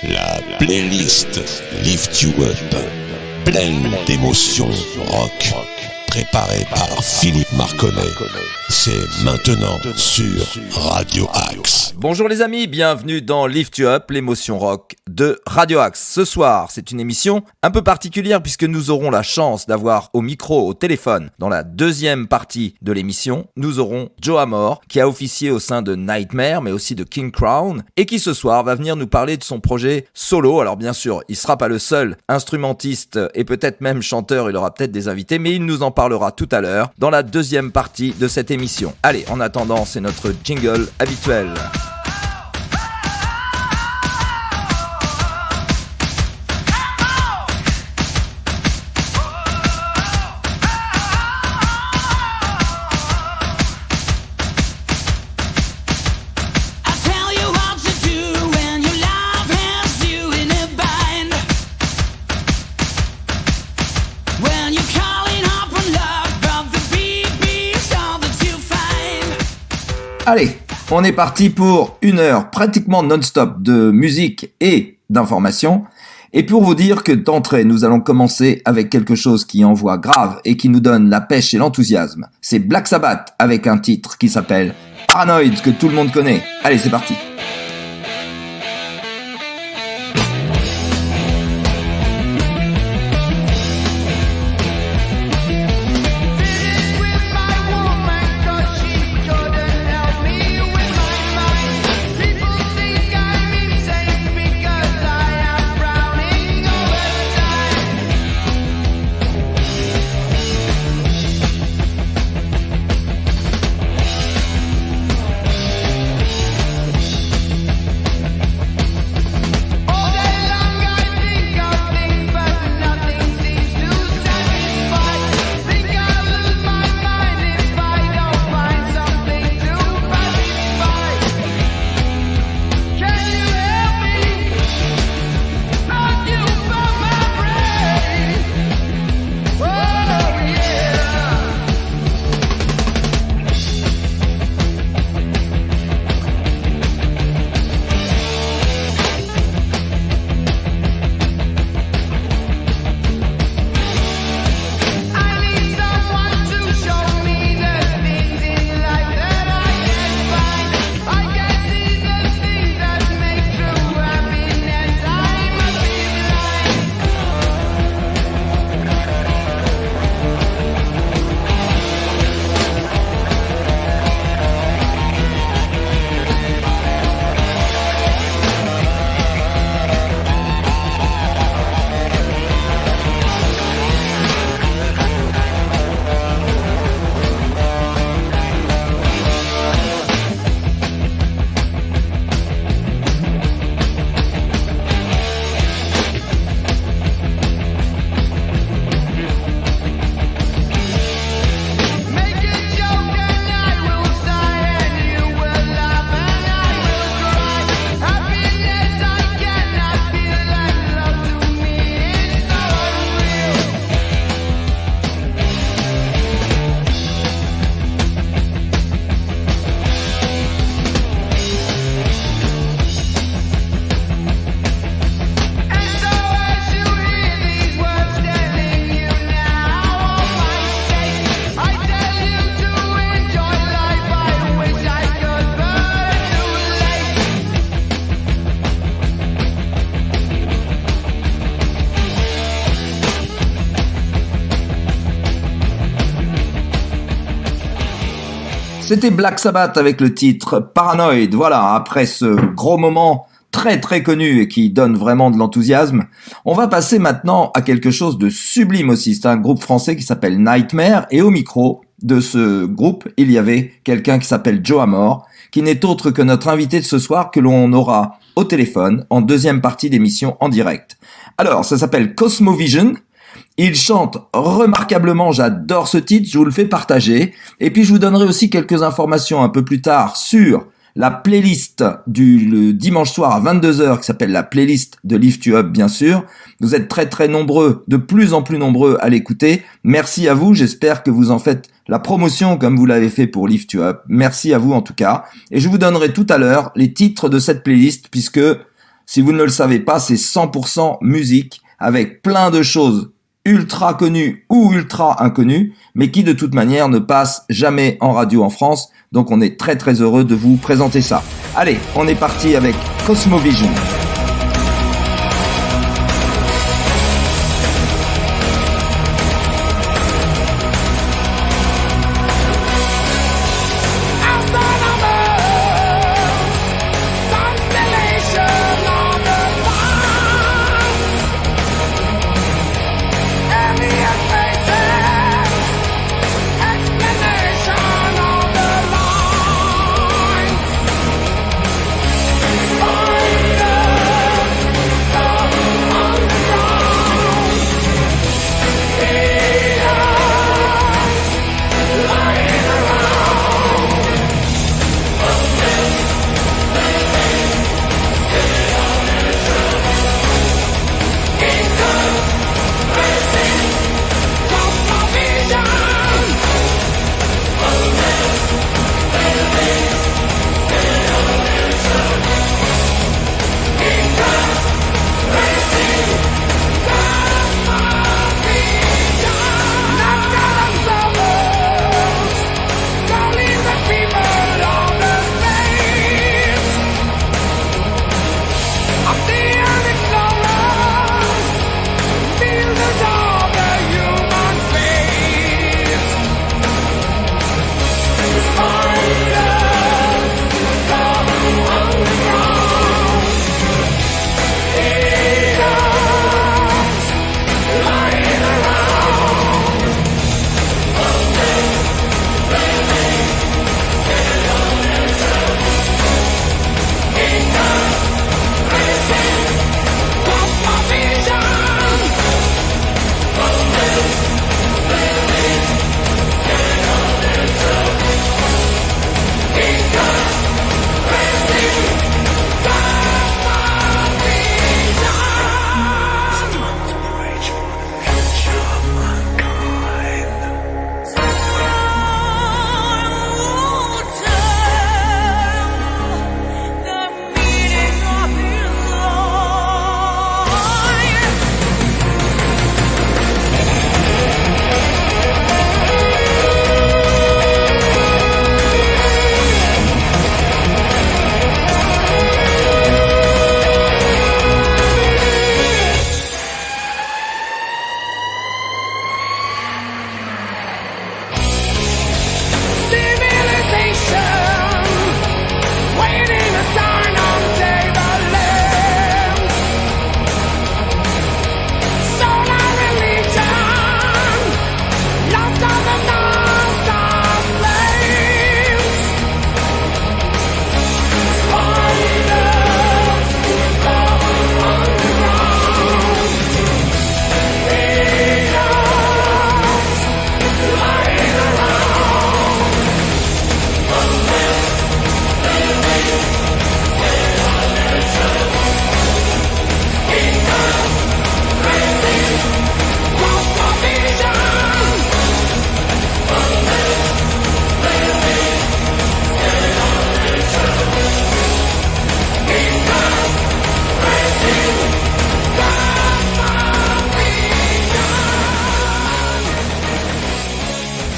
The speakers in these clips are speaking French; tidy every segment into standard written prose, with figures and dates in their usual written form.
La playlist Lift You Up, pleine d'émotions rock, préparée par Philippe Marconnet. C'est maintenant sur Radio Axe. Bonjour les amis, bienvenue dans Lift You Up, l'émotion rock de Radio Axe. Ce soir, c'est une émission un peu particulière puisque nous aurons la chance d'avoir au micro, au téléphone, dans la deuxième partie de l'émission, nous aurons Joe Amor qui a officié au sein de Nightmare mais aussi de King Crown et qui ce soir va venir nous parler de son projet solo. Alors bien sûr, il sera pas le seul instrumentiste et peut-être même chanteur, il aura peut-être des invités, mais il nous en parlera tout à l'heure dans la deuxième partie de cette émission. Allez, en attendant, c'est notre jingle habituel. Allez, on est parti pour une heure pratiquement non-stop de musique et d'informations. Et pour vous dire que d'entrée, nous allons commencer avec quelque chose qui envoie grave et qui nous donne la pêche et l'enthousiasme. C'est Black Sabbath avec un titre qui s'appelle Paranoid, que tout le monde connaît. Allez, c'est parti. C'était Black Sabbath avec le titre Paranoid. Voilà, après ce gros moment très très connu et qui donne vraiment de l'enthousiasme, on va passer maintenant à quelque chose de sublime aussi. C'est un groupe français qui s'appelle Nightmare et au micro de ce groupe, il y avait quelqu'un qui s'appelle Joe Amor, qui n'est autre que notre invité de ce soir que l'on aura au téléphone en deuxième partie d'émission en direct. Alors, ça s'appelle Cosmovision. Il chante remarquablement, j'adore ce titre, je vous le fais partager. Et puis je vous donnerai aussi quelques informations un peu plus tard sur la playlist le dimanche soir à 22h qui s'appelle la playlist de Lift You Up, bien sûr. Vous êtes très très nombreux, de plus en plus nombreux à l'écouter. Merci à vous, j'espère que vous en faites la promotion comme vous l'avez fait pour Lift You Up. Merci à vous en tout cas. Et je vous donnerai tout à l'heure les titres de cette playlist puisque Si vous ne le savez pas, c'est 100% musique avec plein de choses ultra connues ou ultra inconnues, mais qui de toute manière ne passent jamais en radio en France. Donc on est très très heureux de vous présenter ça. Allez, on est parti avec Cosmovision.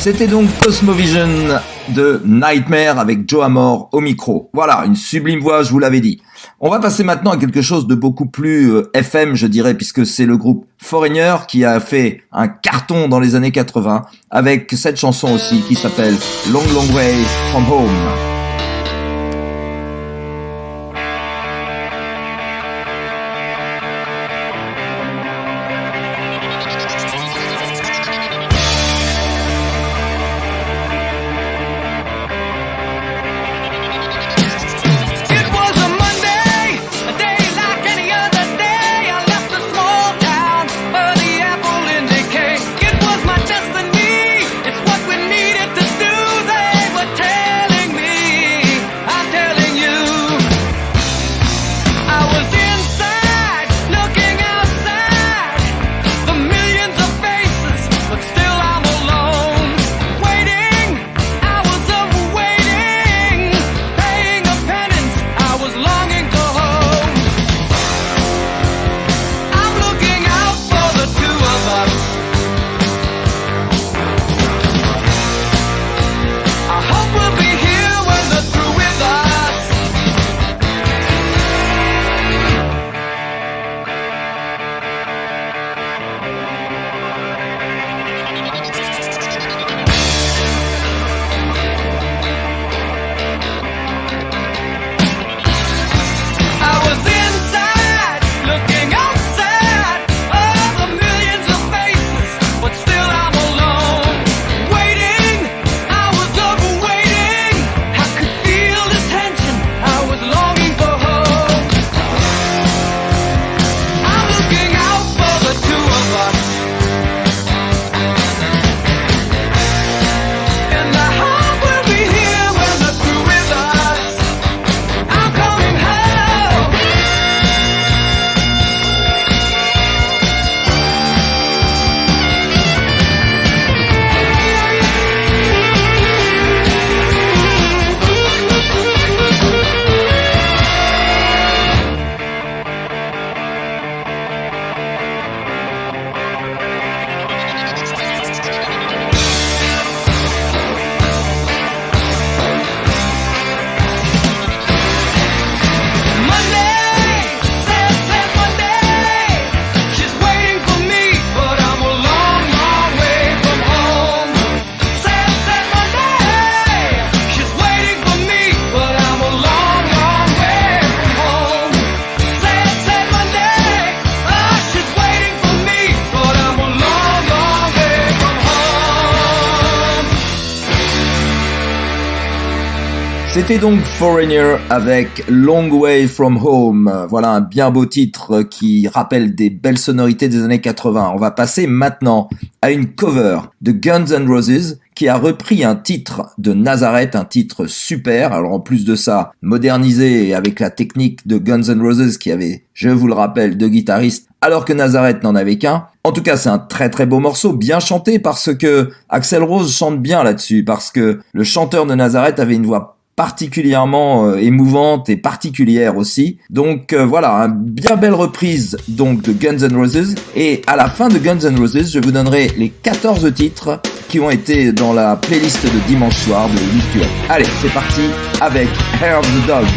C'était donc Cosmovision de Nightmare avec Joe Amor au micro. Voilà, une sublime voix, je vous l'avais dit. On va passer maintenant à quelque chose de beaucoup plus FM, je dirais, puisque c'est le groupe Foreigner qui a fait un carton dans les années 80 avec cette chanson aussi qui s'appelle Long Long Way From Home. Destiny, it's what we needed to do. They were telling me C'était donc Foreigner avec Long Way From Home. Voilà un bien beau titre qui rappelle des belles sonorités des années 80. On va passer maintenant à une cover de Guns N' Roses qui a repris un titre de Nazareth, un titre super. Alors en plus de ça, modernisé avec la technique de Guns N' Roses qui avait, je vous le rappelle, 2 guitaristes alors que Nazareth n'en avait qu'un. En tout cas, c'est un très très beau morceau, bien chanté parce que Axl Rose chante bien là-dessus, parce que le chanteur de Nazareth avait une voix particulièrement émouvante et particulière aussi. Donc voilà, une bien belle reprise donc de Guns N' Roses. Et à la fin de Guns N' Roses, je vous donnerai les 14 titres qui ont été dans la playlist de dimanche soir de Lift You Up. Allez, c'est parti avec Hair of the Dog.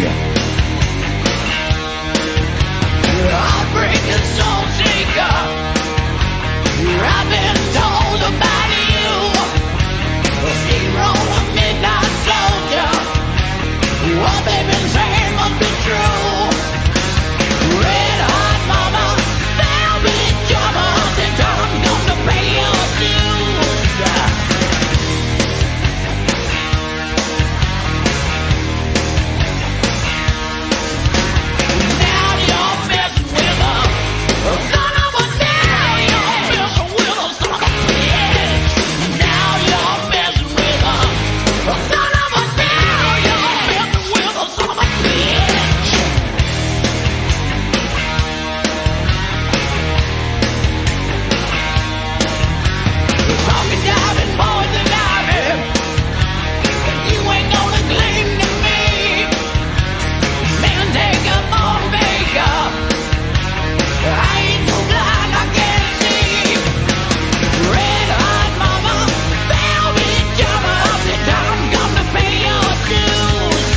What they've been saying must be true. Red hot mama, velvet jammers, and time come to pay your dues. Now you're messing with a son of a now you're messing with a son of a bitch. Now you're messing with a son of a now you're messing with a son of a bitch. Talking diving, poison diving, you ain't gonna cling to me. Man, take a more makeup. I ain't so blind I can't see. Red hot mama, velvet jammers, the time come to pay your dues.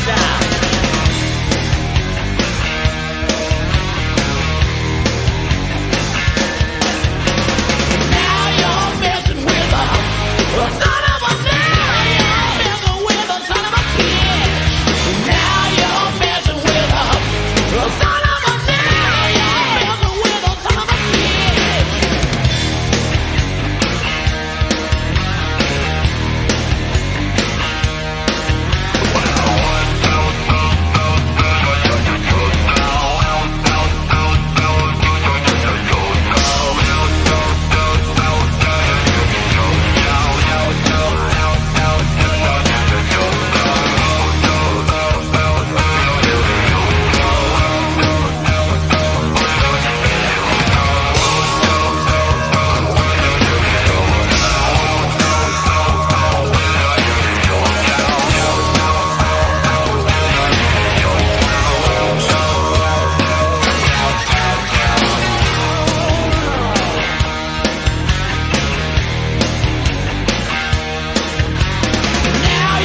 Now you're messing with a son of a now you're messing with a son of a bitch. Now you're messing with a son of a now you're messing with a son of a bitch. Now you're messing with a son of a now you're messing with a son of a bitch. Now you're messing with a son of a now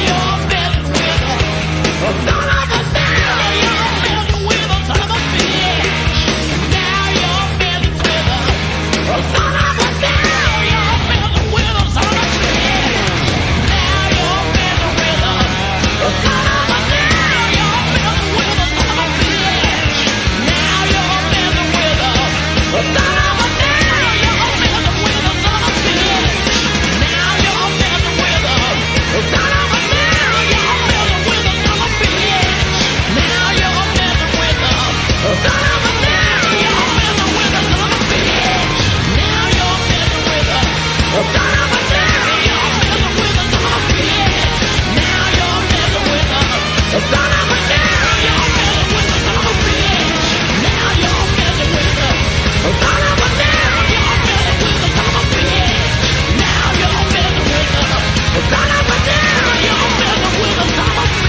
you're messing with a son of a bitch. Now you're messing with a son of a now you're messing with a son of a bitch. Now you're messing with a son of a now you're messing with a son of a bitch. Now you're messing with a son of a now you're messing with a son of a bitch. Now you're messing with a son of a now you're messing with a son of a bitch. Now you're messing with a son of a now you're messing with a son of a bitch. Now you're messing with a son of a now you're messing with a son of a bitch. Now you're messing with a son of a now you're messing with a son of a bitch. Now you're messing with a son of a now you're messing with a son of a bitch.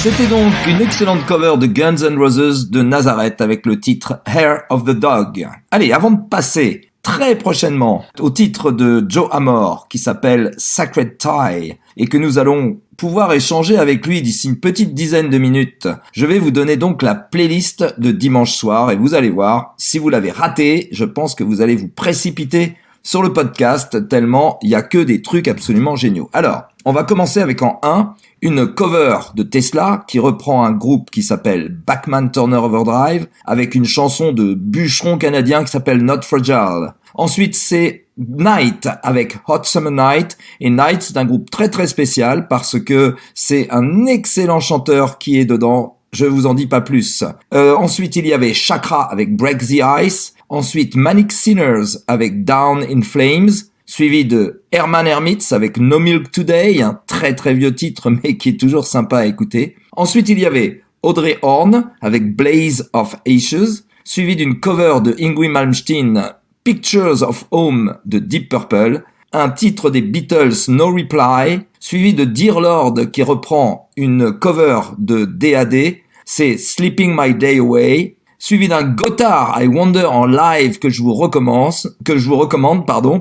C'était donc une excellente cover de Guns N' Roses de Nazareth avec le titre Hair of the Dog. Allez, avant de passer très prochainement au titre de Joe Amor qui s'appelle Sacred Tie et que nous allons pouvoir échanger avec lui d'ici une petite dizaine de minutes, je vais vous donner donc la playlist de dimanche soir et vous allez voir, si vous l'avez raté, je pense que vous allez vous précipiter sur le podcast tellement il y a que des trucs absolument géniaux. Alors, On va commencer avec en 1, une cover de Tesla qui reprend un groupe qui s'appelle Bachman Turner Overdrive avec une chanson de bûcheron canadien qui s'appelle Not Fragile. Ensuite, c'est Night avec Hot Summer Night. Et Night, c'est un groupe très très spécial parce que c'est un excellent chanteur qui est dedans. Je vous en dis pas plus. Ensuite, il y avait Chakra avec Break the Ice. Ensuite, Manic Sinners avec Down in Flames. Suivi de Herman Hermits avec No Milk Today, un très très vieux titre mais qui est toujours sympa à écouter. Ensuite, il y avait Audrey Horne avec Blaze of Ashes, suivi d'une cover de Yngwie Malmsteen, Pictures of Home de Deep Purple, un titre des Beatles No Reply, suivi de Dear Lord qui reprend une cover de D.A.D., c'est Sleeping My Day Away, suivi d'un Gotthard I Wonder en live que je vous recommande,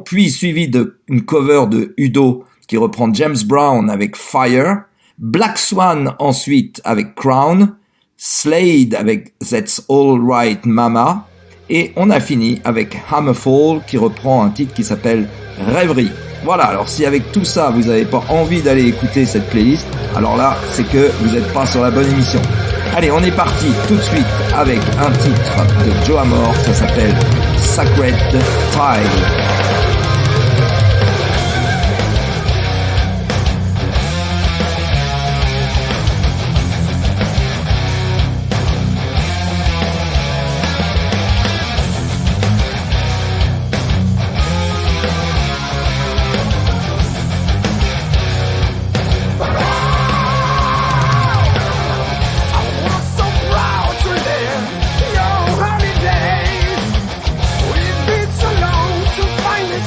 puis suivi d'une cover de Udo qui reprend James Brown avec Fire, Black Swan ensuite avec Crown, Slade avec That's All Right Mama, et on a fini avec Hammerfall qui reprend un titre qui s'appelle Rêverie. Voilà, alors si avec tout ça vous n'avez pas envie d'aller écouter cette playlist, alors là c'est que vous n'êtes pas sur la bonne émission. Allez, on est parti tout de suite avec un titre de Joe Amor, ça s'appelle Sacred Tide. Find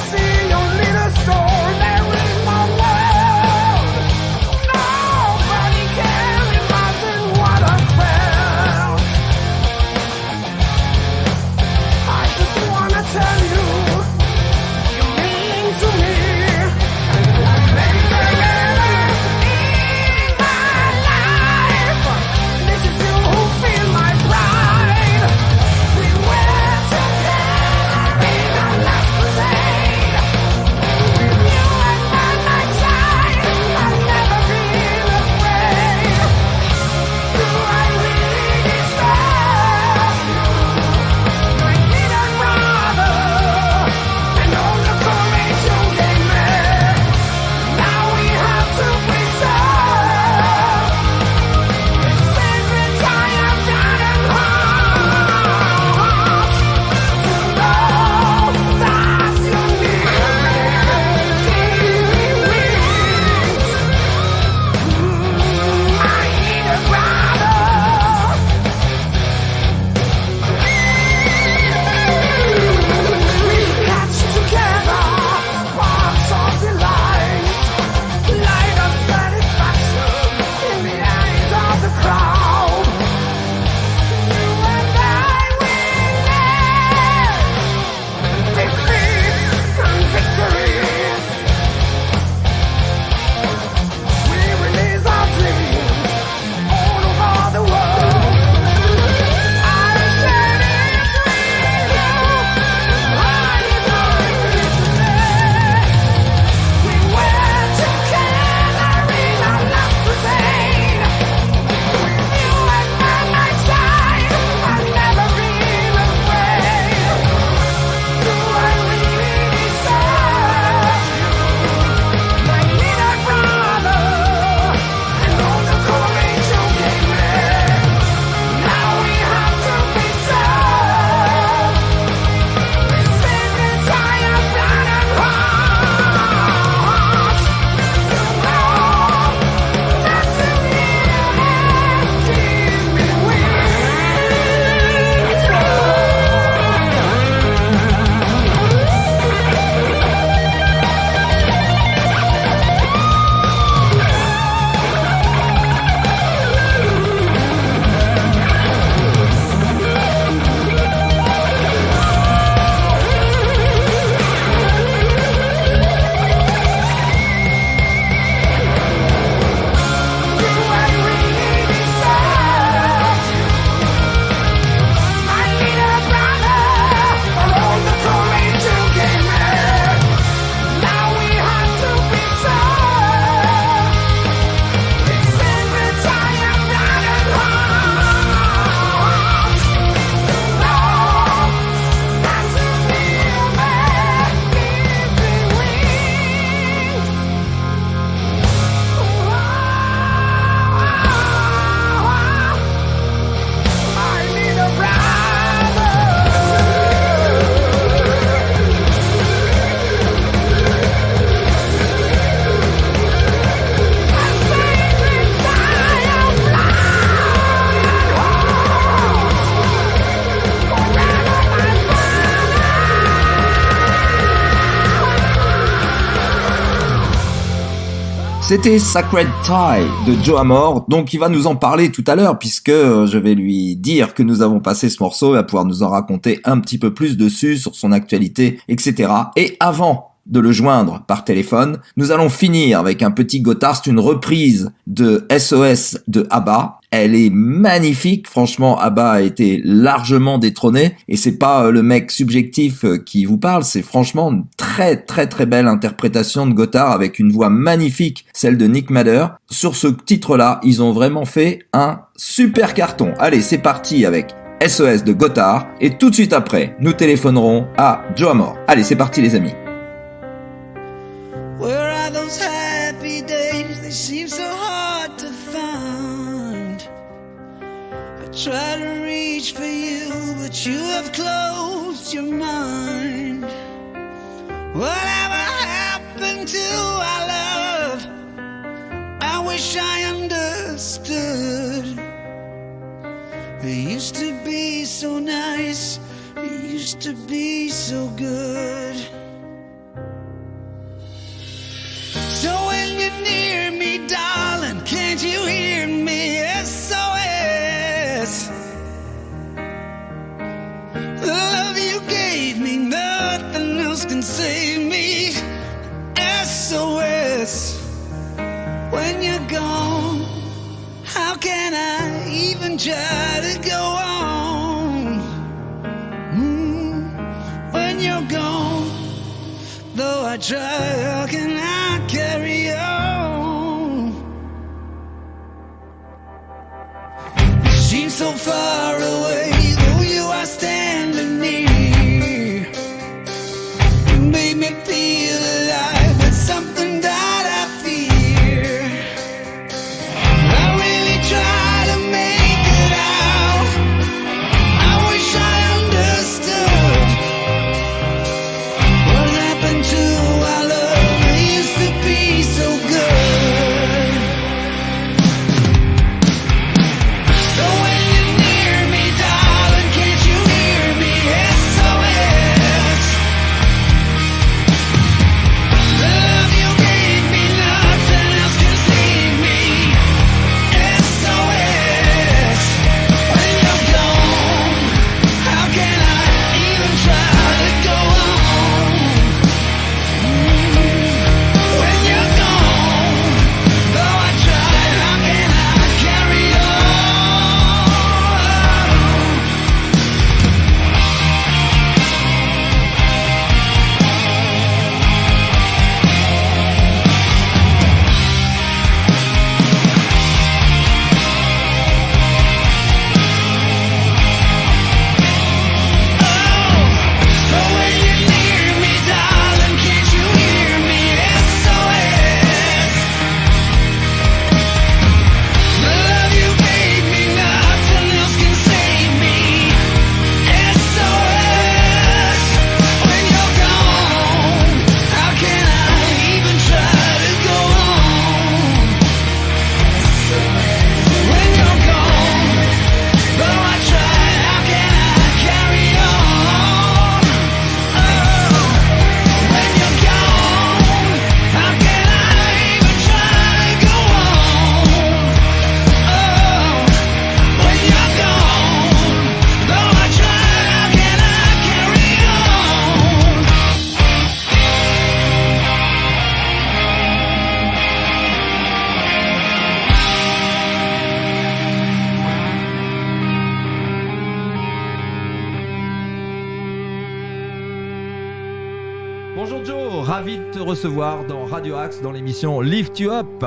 C'était Sacred Tie de Joe Amor, donc il va nous en parler tout à l'heure puisque je vais lui dire que nous avons passé ce morceau, il va pouvoir nous en raconter un petit peu plus dessus, sur son actualité, etc. Et avant de le joindre par téléphone, nous allons finir avec un petit Gotthard, c'est une reprise de SOS de ABBA. Elle est magnifique, franchement ABBA a été largement détrôné et c'est pas le mec subjectif qui vous parle, c'est franchement une très très très belle interprétation de Gotthard avec une voix magnifique, celle de Nick Mader. Sur ce titre-là, ils ont vraiment fait un super carton. Allez, c'est parti avec SOS de Gotthard et tout de suite après, nous téléphonerons à Joe Amor. Allez, c'est parti les amis. Where are those happy days? They seem so hard to find. I try to reach for you, but you have closed your mind. Whatever happened to our love? I wish I understood. It used to be so nice. It used to be so good. So when you're near me, darling, can't you hear me? SOS. The love you gave me, nothing else can save me. SOS. When you're gone, how can I even try to go on? When you're gone, though I try, how can I carry on? You seem so far away, though you are standing near. You made me feel alive with something that I fear. I really try to make it out. I wish I understood what happened to our love. It used to be so good. So when you're near me, darling, can't you hear me? SOS. The love you gave me, nothing else can save me. SOS. When you're gone, how can I even try to go on? When you're gone, though I try, how can I carry on? So when you're near me, darling, can't you hear me? SOS. The love you gave me, nothing else can save me. SOS. When you're gone, how can I even try to go on? When you're gone, though I try, how can I carry on? When you're gone, how can I even try to go on? When you're gone, though I try, how can I carry on? Bonjour Joe, ravi de te recevoir dans Radio Axe dans l'émission Lift You Up.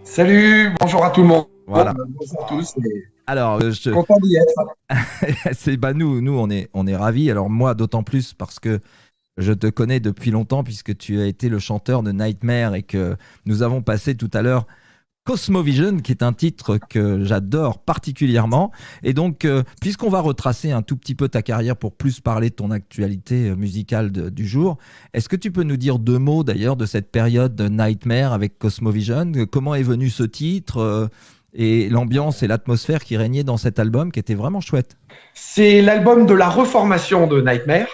Salut, bonjour à tout le monde. Voilà. Bonjour à tous. Et Alors, content d'y être. c'est nous on est ravis. Alors moi d'autant plus parce que je te connais depuis longtemps puisque tu as été le chanteur de Nightmare et que nous avons passé tout à l'heure Cosmovision, qui est un titre que j'adore particulièrement. Et donc, puisqu'on va retracer un tout petit peu ta carrière pour plus parler de ton actualité musicale du jour, est-ce que tu peux nous dire deux mots d'ailleurs de cette période de Nightmare avec Cosmovision? Comment est venu ce titre et l'ambiance et l'atmosphère qui régnait dans cet album qui était vraiment chouette? C'est l'album de la reformation de Nightmare,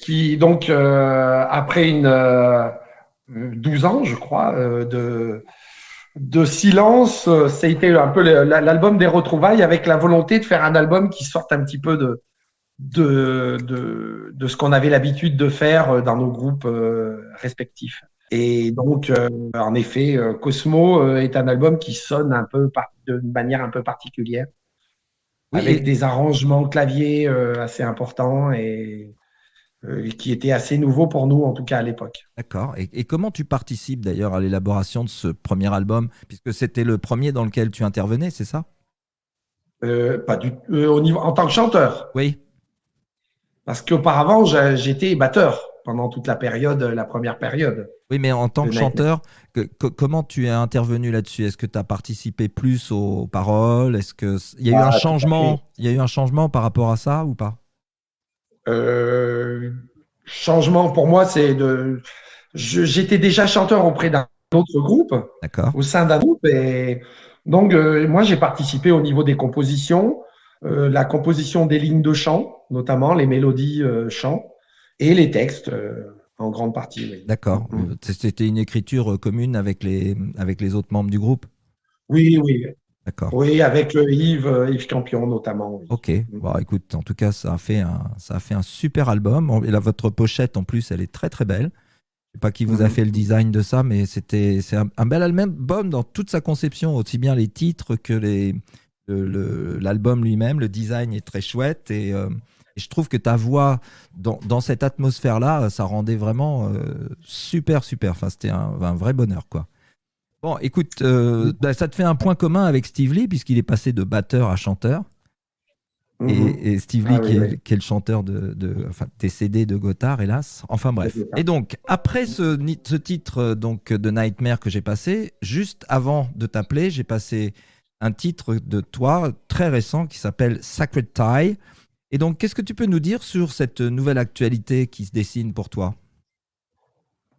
qui donc après 12 ans, je crois, de silence. Ça a été un peu l'album des retrouvailles avec la volonté de faire un album qui sorte un petit peu de ce qu'on avait l'habitude de faire dans nos groupes respectifs. Et donc, en effet, Cosmo est un album qui sonne un peu d'une manière un peu particulière, Oui, avec des arrangements clavier assez importants et qui étaient assez nouveaux pour nous, en tout cas à l'époque. d'accord. Et comment tu participes d'ailleurs à l'élaboration de ce premier album, puisque c'était le premier dans lequel tu intervenais, c'est ça? Pas du au niveau en tant que chanteur, Oui. parce qu'auparavant j'étais batteur pendant toute la période, la première période Oui, mais en tant de que Nightmare. chanteur, comment tu es intervenu là-dessus? Est-ce que tu as participé plus aux paroles? Est-ce que il y a eu un Ah, tout à changement? fait. Il y a eu un changement par rapport à ça ou pas? Euh, Changement pour moi, j'étais déjà chanteur auprès d'un autre groupe, D'accord. au sein d'un groupe, et donc moi j'ai participé au niveau des compositions, la composition des lignes de chant, notamment les mélodies chant, et les textes en grande partie. Oui. D'accord. Mhm. C'était une écriture commune avec les autres membres du groupe? Oui, oui, D'accord. oui, avec Yves Campion notamment. Oui. Ok. Mhm. Bon, écoute, en tout cas, ça a fait un super album. Et là, votre pochette, en plus, elle est très, très belle. Je sais pas qui vous a Mhm. fait le design de ça, mais c'est un bel album dans toute sa conception, aussi bien les titres que l'album lui-même. Le design est très chouette et je trouve que ta voix dans cette atmosphère-là, ça rendait vraiment super, super. Enfin, c'était un vrai bonheur, quoi. Bon, écoute, bah, ça te fait un point commun avec Steve Lee, puisqu'il est passé de batteur à chanteur. Mhm. Et Steve Lee, Ah oui, oui. qui est le chanteur enfin, décédé de Gotthard, hélas. Enfin bref. Et donc, après ce titre donc, de Nightmare que j'ai passé, juste avant de t'appeler, j'ai passé un titre de toi très récent qui s'appelle Sacred Tie. Et donc, qu'est-ce que tu peux nous dire sur cette nouvelle actualité qui se dessine pour toi?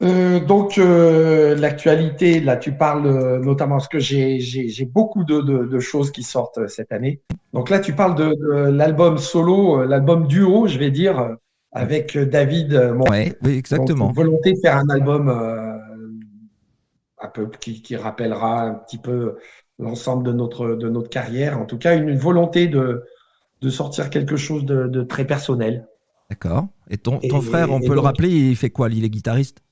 Donc l'actualité, là tu parles notamment parce que j'ai beaucoup de choses qui sortent cette année. Donc là tu parles de l'album solo, l'album duo, je vais dire, avec David Ouais, oui, donc une exactement. volonté de faire un album un peu qui rappellera un petit peu l'ensemble de notre carrière. En tout cas, une volonté de sortir quelque chose de très personnel. D'accord. Et ton frère, on Et peut le donc rappeler, il fait quoi? Il est guitariste?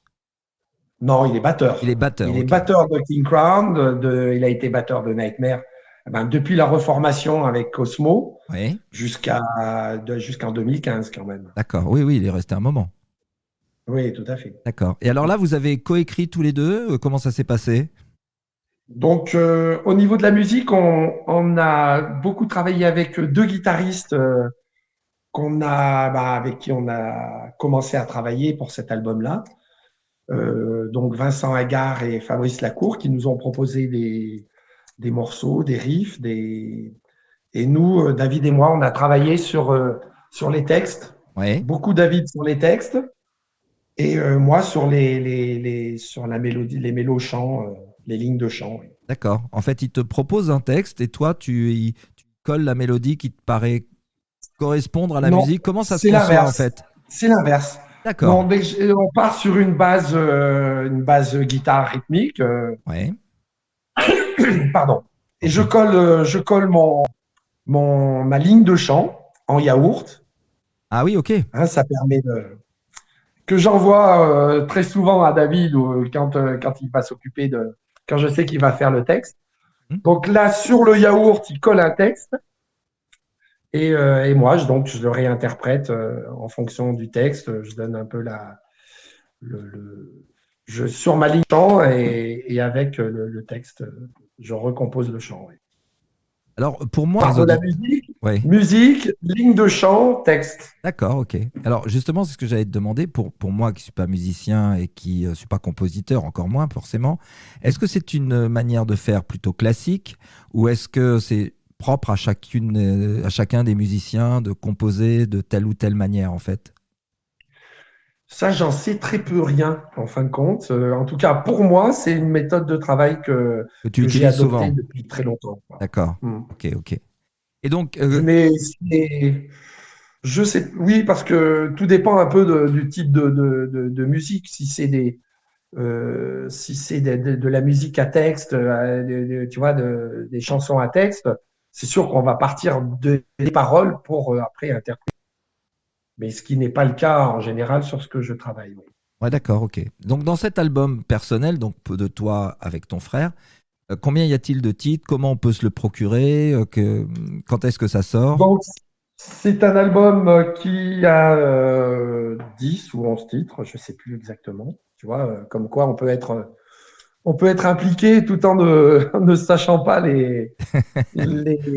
non, il est batteur. Il est batteur, Il est ok. batteur de King Crown, il a été batteur de Nightmare depuis la reformation avec Cosmo Oui, jusqu'en 2015 quand même. d'accord. Oui, oui, il est resté un moment. Oui, tout à fait. D'accord. Et alors là, vous avez coécrit tous les deux. Comment ça s'est passé? Donc, au niveau de la musique, on a beaucoup travaillé avec deux guitaristes avec qui on a commencé à travailler pour cet album-là. Donc, Vincent Agar et Fabrice Lacour qui nous ont proposé des morceaux, des riffs, et nous, David et moi, on a travaillé sur les textes, Oui, beaucoup David sur les textes, et moi sur sur la mélodie, les mélos chants, les lignes de chant. Oui. d'accord. En fait, il te propose un texte et toi, tu colles la mélodie qui te paraît correspondre à la Non, musique. Comment ça se c'est conçoit en l'inverse. fait? C'est l'inverse. D'accord. Non, on part sur une base guitare rythmique, Oui, pardon, et ok. je colle ma ligne de chant en yaourt. Ah oui, ok. Hein, ça permet que j'envoie très souvent à David quand il va s'occuper quand je sais qu'il va faire le texte. Hmm. Donc là, sur le yaourt, il colle un texte et moi, donc, je le réinterprète en fonction du texte. Je donne un peu sur ma ligne de chant et avec le texte, je recompose le chant. Oui. Alors, pour moi, Par les de la auditeurs. Oui, musique, ligne de chant, texte. d'accord, ok. Alors, justement, c'est ce que j'allais te demander. Pour moi, qui ne suis pas musicien et qui ne suis pas compositeur, encore moins forcément, est-ce que c'est une manière de faire plutôt classique ou est-ce que c'est propre à chacun des musiciens de composer de telle ou telle manière, en fait? Ça, j'en sais très peu rien, en fin de compte. En tout cas, pour moi, c'est une méthode de travail Que tu que j'ai utilises adoptée souvent. depuis très longtemps. Quoi. D'accord. Hmm. Ok, ok. Et donc, Mais je sais, oui, parce que tout dépend un peu du type de musique. Si c'est Si c'est de la musique à texte, tu vois, des chansons à texte, c'est sûr qu'on va partir des paroles pour après interpréter. Mais ce qui n'est pas le cas en général sur ce que je travaille. Oui. Ouais, d'accord, ok. Donc, dans cet album personnel, donc de toi avec ton frère, combien y a-t-il de titres? Comment on peut se le procurer? Quand est-ce que ça sort? Donc, c'est un album qui a 10 ou 11 titres, je ne sais plus exactement. Tu vois, comme quoi on peut être impliqué tout en ne sachant pas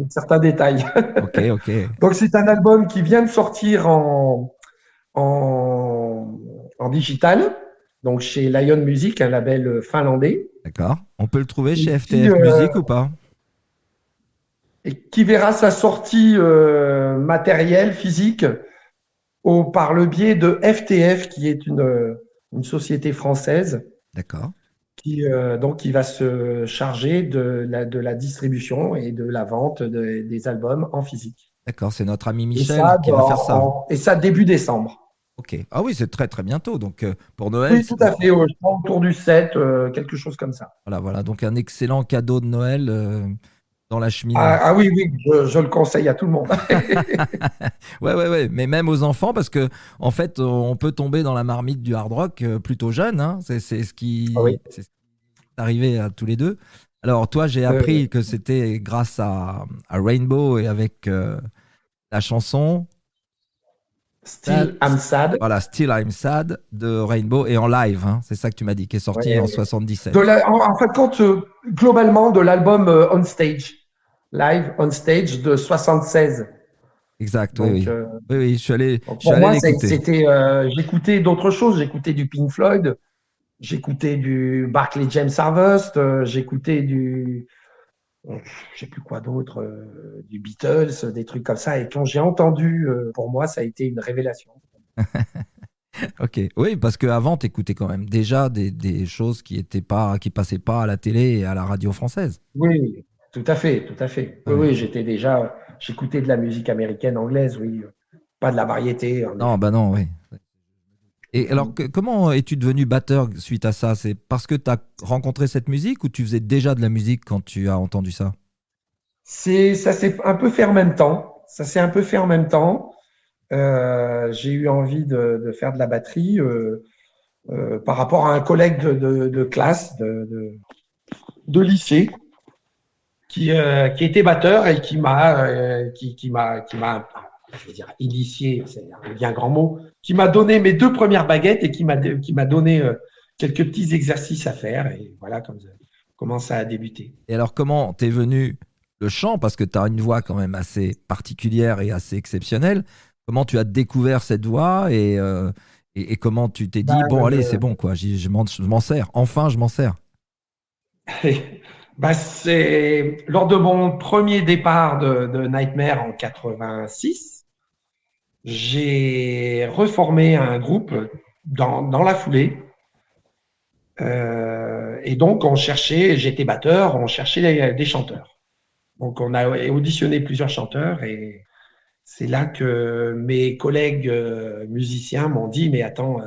certains détails. Ok, ok, Donc, c'est un album qui vient de sortir en, en digital, donc chez Lion Music, un label finlandais, d'accord. On peut le trouver chez et FTF Music ou pas? qui verra sa sortie matérielle, physique, par le biais de FTF, qui est une société française D'accord, qui va se charger de la distribution et de la vente des albums en physique. d'accord. C'est notre ami Et Michel ça, qui va faire ça. et ça début décembre. Ok. Ah oui, c'est très très bientôt. Donc pour Noël, Oui, tout à fait. Je crois autour du 7, quelque chose comme ça. voilà, voilà. Donc un excellent cadeau de Noël dans la cheminée. Oui, oui, je le conseille à tout le monde. Ouais, ouais, ouais. Mais même aux enfants, parce que en fait, on peut tomber dans la marmite du hard rock plutôt jeune. Hein. Oui. C'est ce qui est arrivé à tous les deux. Alors toi, j'ai appris que c'était grâce à Rainbow et avec la chanson. Still I'm Sad. Voilà, Still I'm Sad de Rainbow et en live, hein, c'est ça que tu m'as dit, qui est sorti Ouais. en 77. En fin de compte, globalement, de l'album On Stage, live On Stage de 76. Exact, Donc, oui, oui. Oui, oui, je suis allé pour moi, l'écouter. j'écoutais d'autres choses. J'écoutais du Pink Floyd, j'écoutais du Barclay James Harvest, j'écoutais je sais plus quoi d'autre, du Beatles, des trucs comme ça. Et quand j'ai entendu, pour moi, ça a été une révélation. Ok, oui, parce qu'avant, tu écoutais quand même déjà des choses qui passaient pas à la télé et à la radio française. Oui, tout à fait, tout à fait. Oui, Ouais. oui, j'écoutais de la musique américaine, anglaise, oui, pas de la variété. En Non, effet. bah non, oui. Et alors, comment es-tu devenu batteur suite à ça? C'est parce que tu as rencontré cette musique ou tu faisais déjà de la musique quand tu as entendu ça? Ça s'est un peu fait en même temps. Ça s'est un peu fait en même temps. J'ai eu envie de faire de la batterie par rapport à un collègue de classe, de lycée, qui était batteur et je vais dire, initié, c'est un bien grand mot, qui m'a donné mes 2 premières baguettes et qui m'a donné quelques petits exercices à faire. Et voilà comment ça a débuté. Et alors, comment t'es venu le chant? Parce que tu as une voix quand même assez particulière et assez exceptionnelle. Comment tu as découvert cette voix et comment tu t'es dit, bon, allez, c'est bon, quoi, je m'en sers. Enfin, je m'en sers. C'est lors de mon premier départ de Nightmare en 86, j'ai reformé un groupe dans la foulée. Et donc, j'étais batteur, on cherchait des chanteurs. Donc, on a auditionné plusieurs chanteurs et c'est là que mes collègues musiciens m'ont dit, mais attends,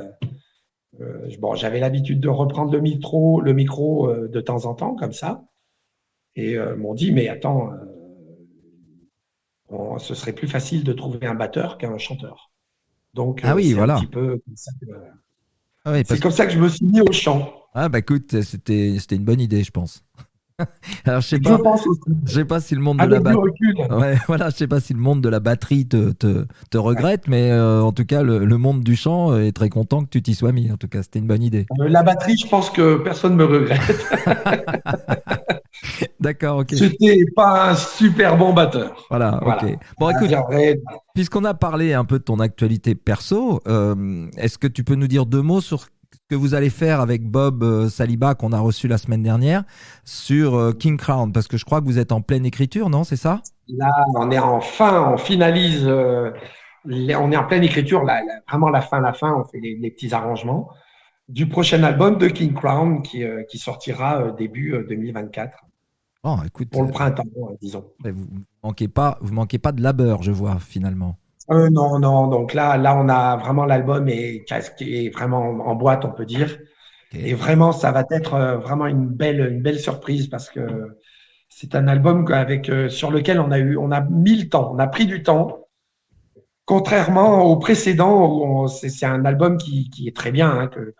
bon, j'avais l'habitude de reprendre le micro de temps en temps, comme ça. Et m'ont dit, mais attends, ce serait plus facile de trouver un batteur qu'un chanteur. Donc, Ah oui, c'est un voilà. petit peu comme ça Ah oui, c'est comme ça que je me suis mis au chant. Ah bah écoute, c'était une bonne idée, je pense. Alors Je pense aussi, je sais pas si le monde de la avec du batterie, recul. ouais, voilà, je sais pas si le monde de la batterie te regrette, mais en tout cas le monde du chant est très content que tu t'y sois mis. En tout cas, c'était une bonne idée. La batterie, je pense que personne ne me regrette. D'accord, ok. C'était pas un super bon batteur. Voilà, Voilà. ok. Bon, écoute, puisqu'on a parlé un peu de ton actualité perso, est-ce que tu peux nous dire 2 mots sur ce que vous allez faire avec Bob Saliba qu'on a reçu la semaine dernière sur King Crown? Parce que je crois que vous êtes en pleine écriture, non? C'est ça? Là, on finalise, on est en pleine écriture, vraiment la fin, on fait les petits arrangements du prochain album de King Crown qui sortira début 2024, Bon, écoute, pour le printemps, disons. vous manquez pas de labeur, je vois, finalement. Non, donc là, on a vraiment l'album qui est vraiment en boîte, on peut dire. Ok. Et vraiment, ça va être vraiment une belle surprise parce que c'est un album sur lequel on a mis le temps, on a pris du temps. Contrairement au précédent, c'est un album qui est très bien, hein, que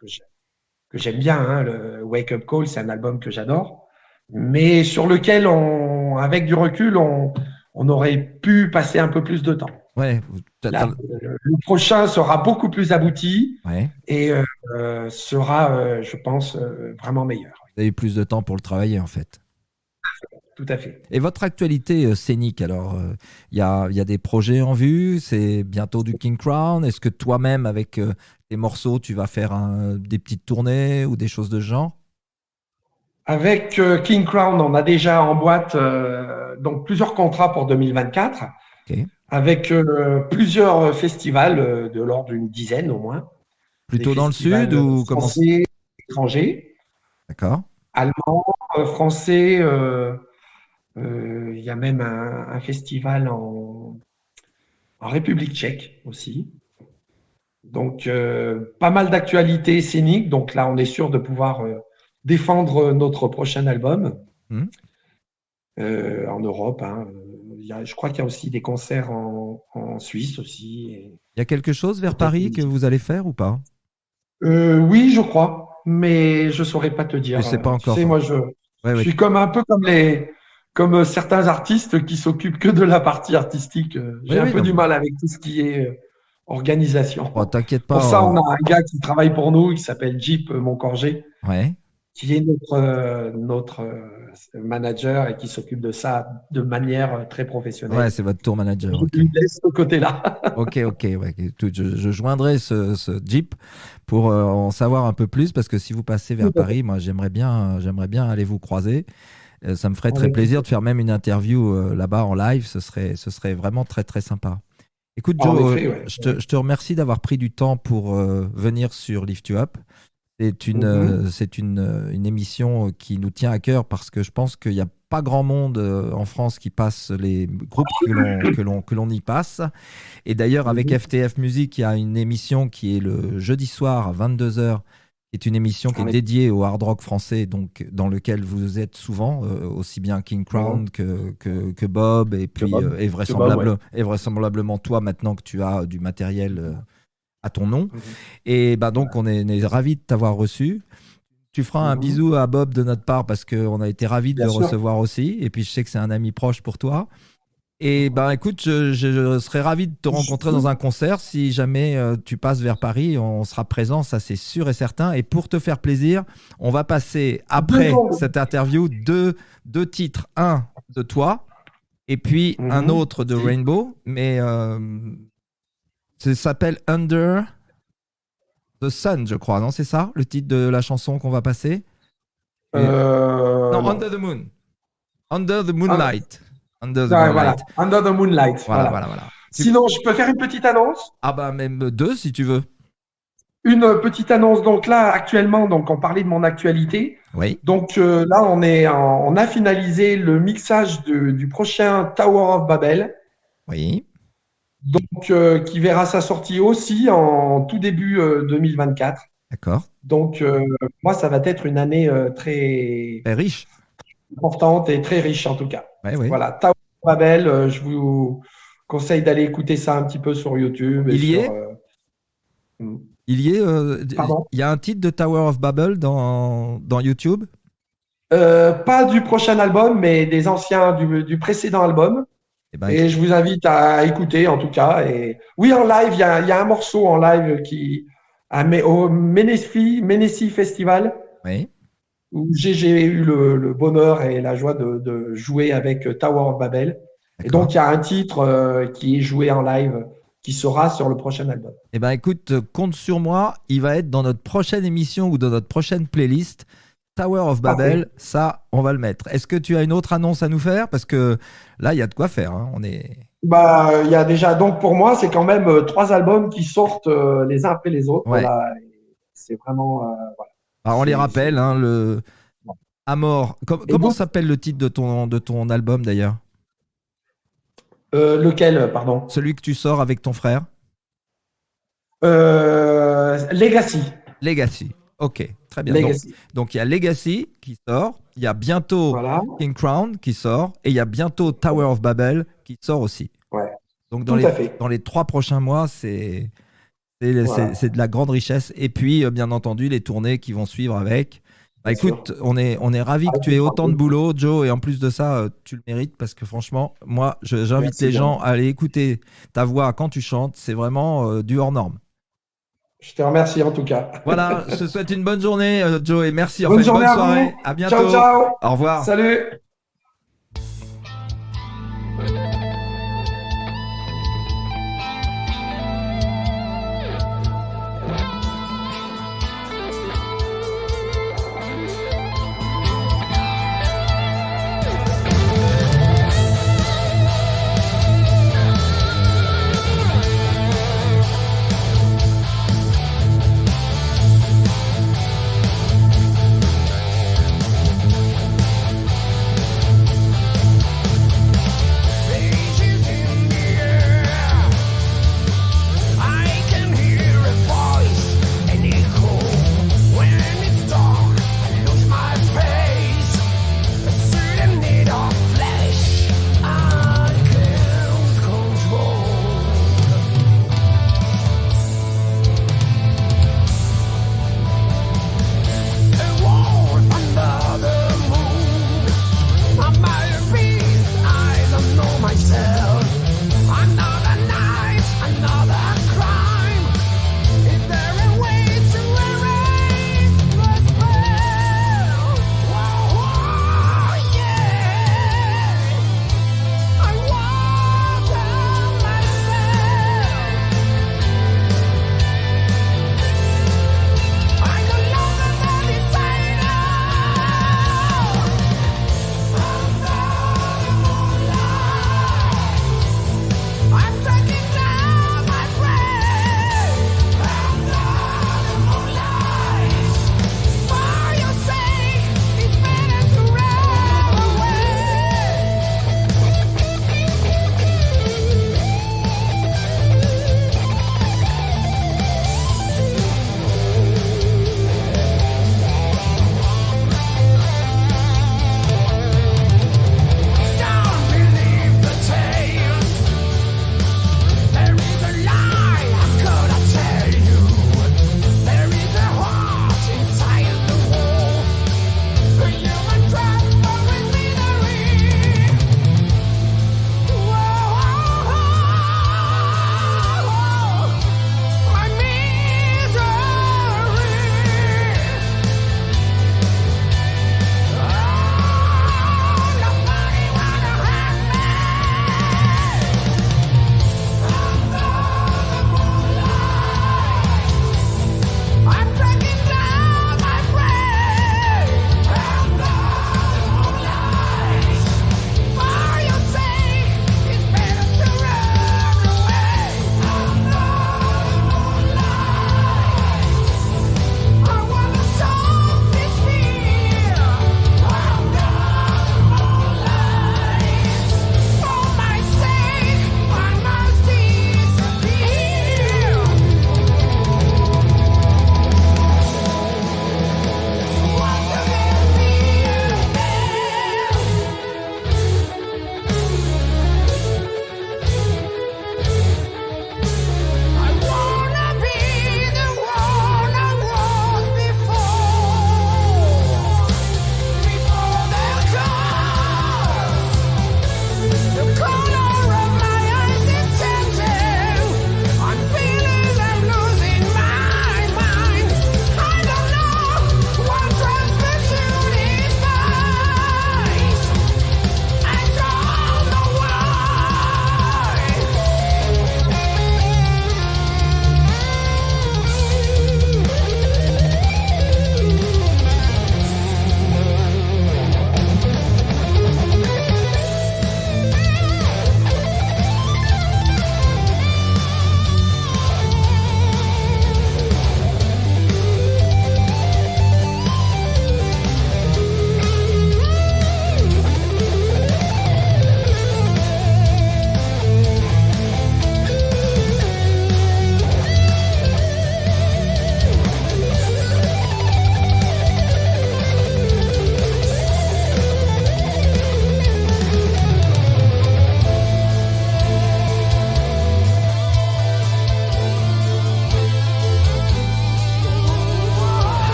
j'aime bien. Hein, le Wake Up Call, c'est un album que j'adore, mais sur lequel, avec du recul, on aurait pu passer un peu plus de temps. Ouais, Là, le prochain sera beaucoup plus abouti ouais. et sera, je pense, vraiment meilleur. Vous avez eu plus de temps pour le travailler en fait. Tout à fait. Et votre actualité scénique, alors, il y a des projets en vue, c'est bientôt du King Crown. Est-ce que toi-même, avec tes morceaux, tu vas faire des petites tournées ou des choses de ce genre? Avec King Crown, on a déjà en boîte donc plusieurs contrats pour 2024, Ok. avec plusieurs festivals de l'ordre d'une dizaine au moins, des Plutôt dans le sud festivals ou comment? français, étrangers, D'accord. allemands, français. Il y a même un festival en République tchèque aussi. Donc, pas mal d'actualités scéniques. Donc là, on est sûr de pouvoir défendre notre prochain album Hmm. en Europe. Hein. Je crois qu'il y a aussi des concerts en Suisse aussi. Il y a quelque chose vers Paris que vous allez faire ou pas? Oui, je crois, mais je saurais pas te dire. Je sais pas Tu encore. sais, moi, Ouais, je ouais. suis un peu comme certains artistes qui s'occupent que de la partie artistique. J'ai Oui, un oui, peu non, du mais- mal avec tout ce qui est organisation. Bon, t'inquiète Pour pas. ça, on a un gars qui travaille pour nous, il s'appelle Jeep Moncorgé, Ouais. qui est notre manager et qui s'occupe de ça de manière très Ouais, professionnelle. c'est votre tour manager. Je Ok. lui laisse ce côté-là. Ok, ok. Ouais. Je joindrai ce Jeep pour en savoir un peu plus parce que si vous passez vers Paris, moi, j'aimerais bien aller vous croiser. Ça me ferait très Avec plaisir de faire même une interview là-bas en live. Ce serait vraiment très, très sympa. Écoute, En Joe, effet, ouais. je te remercie d'avoir pris du temps pour venir sur Lift You Up. C'est une émission qui nous tient à cœur parce que je pense qu'il n'y a pas grand monde en France qui passe les groupes que l'on y passe. Et d'ailleurs, avec FTF Music, il y a une émission qui est le jeudi soir à 22h, qui est une émission qui est dédiée au hard rock français, donc dans lequel vous êtes souvent, aussi bien King Crown que Bob, et puis et vraisemblablement toi maintenant que tu as du matériel à ton nom. Et bah donc on est ravis de t'avoir reçu. Tu feras un bisou à Bob de notre part parce qu'on a été ravis de Bien le sûr. recevoir aussi. Et puis je sais que c'est un ami proche pour toi. Et ben écoute, je serais ravi de te rencontrer dans un concert. Si jamais tu passes vers Paris, on sera présent, ça c'est sûr et certain. Et pour te faire plaisir, on va passer après cette interview deux titres. Un de toi et puis un autre de Rainbow. Mais ça s'appelle Under the Sun, je crois, non? C'est ça le titre de la chanson qu'on va passer? Non, Under the Moon. Under the Moonlight. Under the Ah, Moonlight. voilà. Under the Moonlight. Voilà. Sinon, je peux faire une petite annonce? Ah bah même deux si tu veux. Une petite annonce. Donc là, actuellement, donc on parlait de mon actualité. Oui. Donc là, on a finalisé le mixage du prochain Tower of Babel. Oui. Donc qui verra sa sortie aussi en tout début 2024. D'accord. Donc moi, ça va être une année très Très riche. importante et très riche en tout cas. Oui. Voilà, Tower of Babel, je vous conseille d'aller écouter ça un petit peu sur YouTube. Il y est Il y est. Pardon? Il y a un titre de Tower of Babel dans YouTube? Pas du prochain album, mais des anciens du précédent album. Et je vous invite à écouter en tout cas. Et oui, en live, il y a un morceau en live au Menesi Festival, oui, où j'ai eu le bonheur et la joie de jouer avec Tower of Babel. Et donc, il y a un titre qui est joué en live qui sera sur le prochain album. Eh ben écoute, compte sur moi, il va être dans notre prochaine émission ou dans notre prochaine playlist. Tower of Babel, ça, on va le mettre. Est-ce que tu as une autre annonce à nous faire? Parce que là, il y a de quoi faire. Hein. Il y a déjà, donc pour moi, c'est quand même 3 albums qui sortent les uns après les autres. Ouais. Voilà. C'est vraiment. Voilà. Alors, on les rappelle, hein, le Amor. Comment s'appelle le titre de ton album d'ailleurs? Lequel, pardon? Celui que tu sors avec ton frère? Legacy. Legacy. Ok, très bien. Legacy. Donc, il y a Legacy qui sort, il y a bientôt Voilà. King Crown qui sort, et il y a bientôt Tower of Babel qui sort aussi. Ouais. Donc, Tout à fait. dans les 3 prochains mois, c'est Voilà. de la grande richesse. Et puis, bien entendu, les tournées qui vont suivre avec. Bah, Bien écoute, on est ravis que Ah, tu aies c'est autant de cool. boulot, Joe, et en plus de ça, tu le mérites parce que franchement, moi, j'invite Merci les bien. gens à aller écouter ta voix quand tu chantes. C'est vraiment du hors norme. Je te remercie en tout cas. Voilà, je te souhaite une bonne journée, Joe, et merci. Bonne Enfin, une journée bonne à soirée. vous. À bientôt. Ciao, ciao. Au revoir. Salut.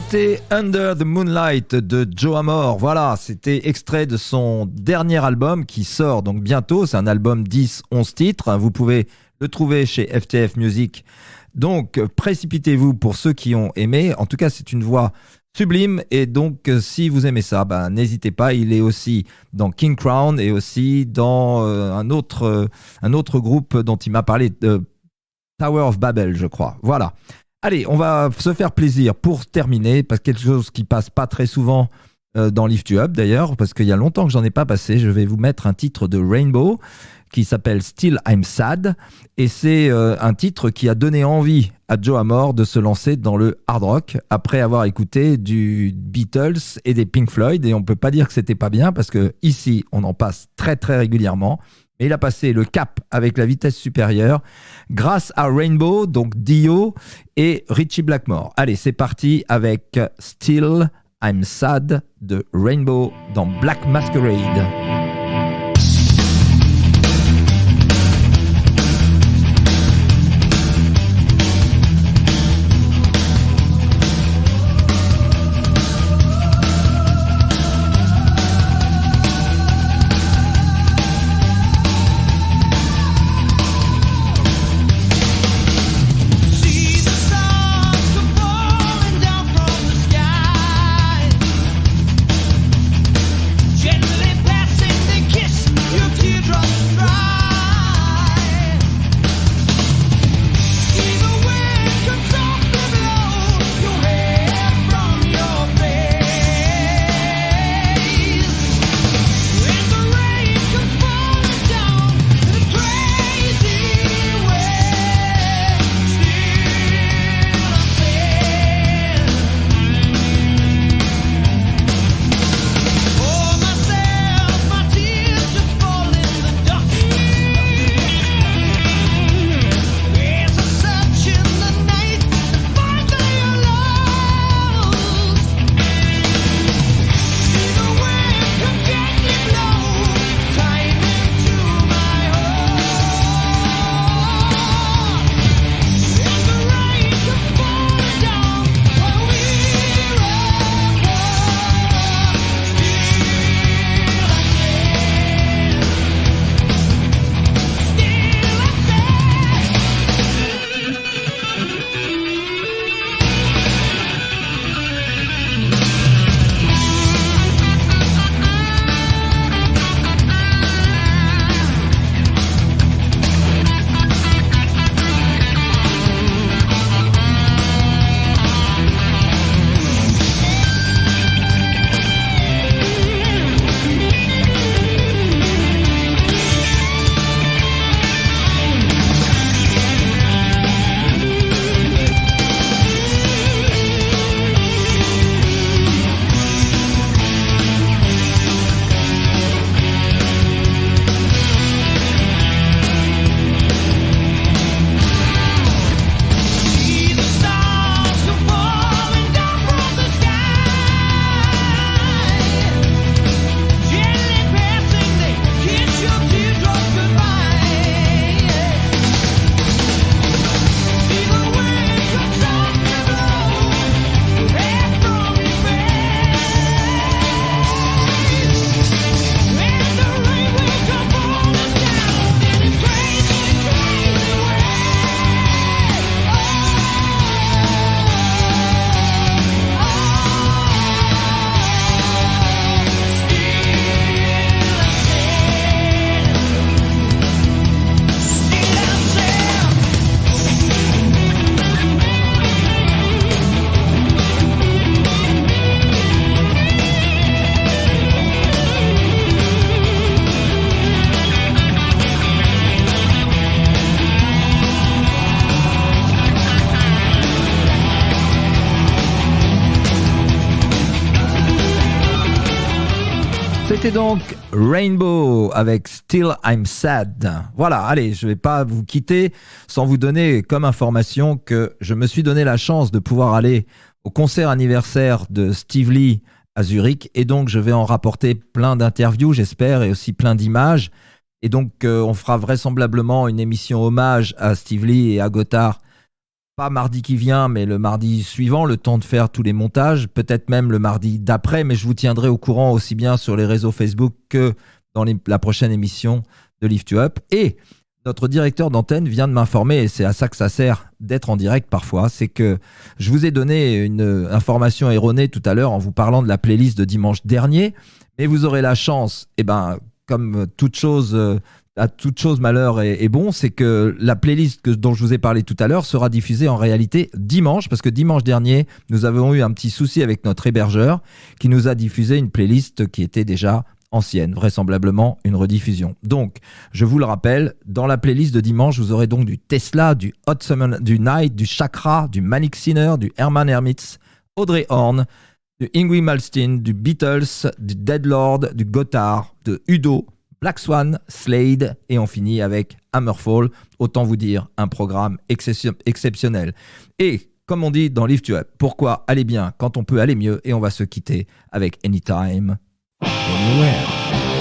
C'était Under the Moonlight de Joe Amor. Voilà, c'était extrait de son dernier album qui sort donc bientôt. C'est un album 10-11 titres. Vous pouvez le trouver chez FTF Music. Donc, précipitez-vous pour ceux qui ont aimé. En tout cas, c'est une voix sublime. Et donc, si vous aimez ça, n'hésitez pas. Il est aussi dans King Crown et aussi dans un autre groupe dont il m'a parlé, Tower of Babel, je crois. Voilà. Allez, on va se faire plaisir pour terminer, parce que quelque chose qui passe pas très souvent dans Lift You Up d'ailleurs, parce qu'il y a longtemps que j'en ai pas passé. Je vais vous mettre un titre de Rainbow qui s'appelle Still I'm Sad, et c'est un titre qui a donné envie à Joe Amor de se lancer dans le hard rock après avoir écouté du Beatles et des Pink Floyd, et on peut pas dire que c'était pas bien, parce que ici on en passe très très régulièrement. Mais il a passé le cap avec la vitesse supérieure grâce à Rainbow, donc Dio et Ritchie Blackmore. Allez, c'est parti avec Still I'm Sad de Rainbow dans Black Masquerade. See the stars come falling down from the sky, gently passing, they kiss your teardrops dry. See the wind come softly blow your hair from your face. When the rain comes falling down in a crazy way, for myself, my tears just fall in the dust. There's a search in the night to find their lost. See the wind come gently blow, time into my heart. And the rain comes falling down while we're See the stars come falling down from the sky, gently passing, they kiss your teardrops goodbye. See the wind come softly blow your hair from your face. When the rain will come falling down in a crazy, crazy way. C'était donc Rainbow avec Still I'm Sad. Voilà, allez, je vais pas vous quitter sans vous donner comme information que je me suis donné la chance de pouvoir aller au concert anniversaire de Steve Lee à Zurich, et donc je vais en rapporter plein d'interviews, j'espère, et aussi plein d'images. Et donc on fera vraisemblablement une émission hommage à Steve Lee et à Gotthard pas mardi qui vient, mais le mardi suivant, le temps de faire tous les montages, peut-être même le mardi d'après, mais je vous tiendrai au courant aussi bien sur les réseaux Facebook que dans la prochaine émission de Lift You Up. Et notre directeur d'antenne vient de m'informer, et c'est à ça que ça sert d'être en direct parfois, c'est que je vous ai donné une information erronée tout à l'heure en vous parlant de la playlist de dimanche dernier, mais vous aurez la chance, comme toute chose... à toute chose malheur est bon, c'est que la playlist dont je vous ai parlé tout à l'heure sera diffusée en réalité dimanche, parce que dimanche dernier, nous avons eu un petit souci avec notre hébergeur qui nous a diffusé une playlist qui était déjà ancienne, vraisemblablement une rediffusion. Donc, je vous le rappelle, dans la playlist de dimanche, vous aurez donc du Tesla, du Hot Summer, du Night, du Chakra, du Manic Sinner, du Herman Hermits, Audrey Horn, du Yngwie Malmsteen, du Beatles, du Deadlord, du Gotthard, de Udo, Black Swan, Slade, et on finit avec Hammerfall. Autant vous dire, un programme exceptionnel. Et comme on dit dans Lift You Up, pourquoi aller bien quand on peut aller mieux? Et on va se quitter avec Anytime, Anywhere.